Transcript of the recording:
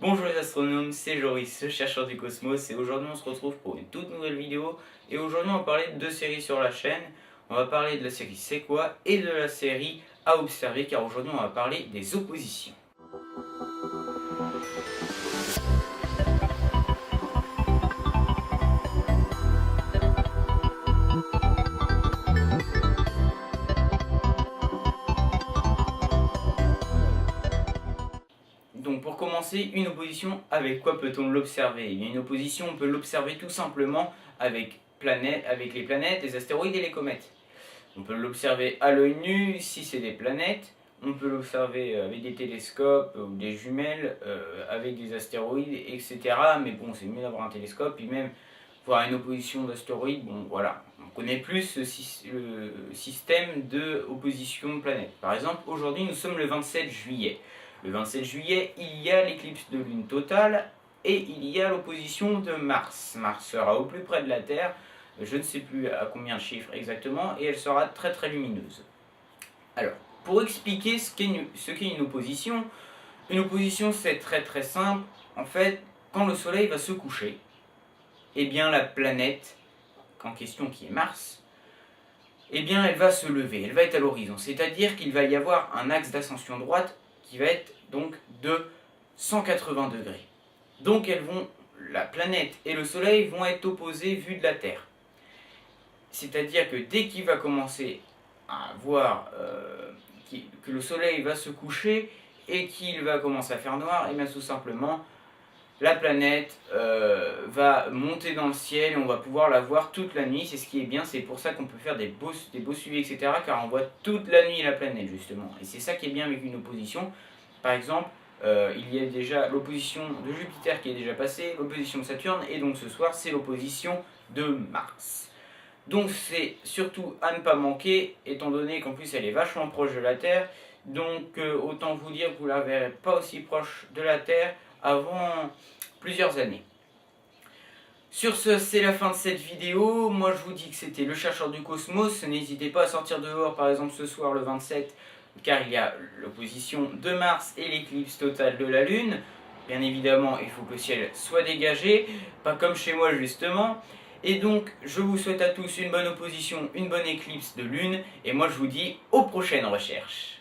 Bonjour les astronomes, c'est Joris, le chercheur du cosmos, et aujourd'hui on se retrouve pour une toute nouvelle vidéo. Et aujourd'hui on va parler de deux séries sur la chaîne. On va parler de la série C'est quoi et de la série À observer, car aujourd'hui on va parler des oppositions. Donc pour commencer, une opposition, avec quoi peut-on l'observer? Une opposition, on peut l'observer tout simplement avec les planètes, les astéroïdes et les comètes. On peut l'observer à l'œil nu si c'est des planètes. On peut l'observer avec des télescopes ou des jumelles, avec des astéroïdes, etc. Mais bon, c'est mieux d'avoir un télescope. Puis même voir une opposition d'astéroïdes, bon voilà. On connaît plus le système d'opposition de planètes. Par exemple, aujourd'hui nous sommes le 27 juillet. Le 27 juillet, il y a l'éclipse de lune totale et il y a l'opposition de Mars. Mars sera au plus près de la Terre, je ne sais plus à combien de chiffres exactement, et elle sera très très lumineuse. Alors, pour expliquer ce qu'est une opposition c'est très très simple. En fait, quand le soleil va se coucher, eh bien la planète en question qui est Mars, eh bien elle va se lever, elle va être à l'horizon. C'est-à-dire qu'il va y avoir un axe d'ascension droite qui va être donc de 180 degrés. Donc la planète et le soleil vont être opposés vus de la Terre. C'est-à-dire que dès qu'il va commencer à voir que le soleil va se coucher et qu'il va commencer à faire noir, et bien tout simplement la planète va monter dans le ciel et on va pouvoir la voir toute la nuit. C'est ce qui est bien, c'est pour ça qu'on peut faire des beaux suivis, etc. Car on voit toute la nuit la planète justement. Et c'est ça qui est bien avec une opposition. Par exemple, il y a déjà l'opposition de Jupiter qui est déjà passée, l'opposition de Saturne, et donc ce soir c'est l'opposition de Mars. Donc c'est surtout à ne pas manquer, étant donné qu'en plus elle est vachement proche de la Terre. Donc autant vous dire que vous ne la verrez pas aussi proche de la Terre avant plusieurs années. Sur ce, c'est la fin de cette vidéo. Moi je vous dis que c'était le chercheur du cosmos. N'hésitez pas à sortir dehors par exemple ce soir le 27, car il y a l'opposition de Mars et l'éclipse totale de la Lune. Bien évidemment, il faut que le ciel soit dégagé, pas comme chez moi justement. Et donc, je vous souhaite à tous une bonne opposition, une bonne éclipse de Lune, et moi je vous dis aux prochaines recherches.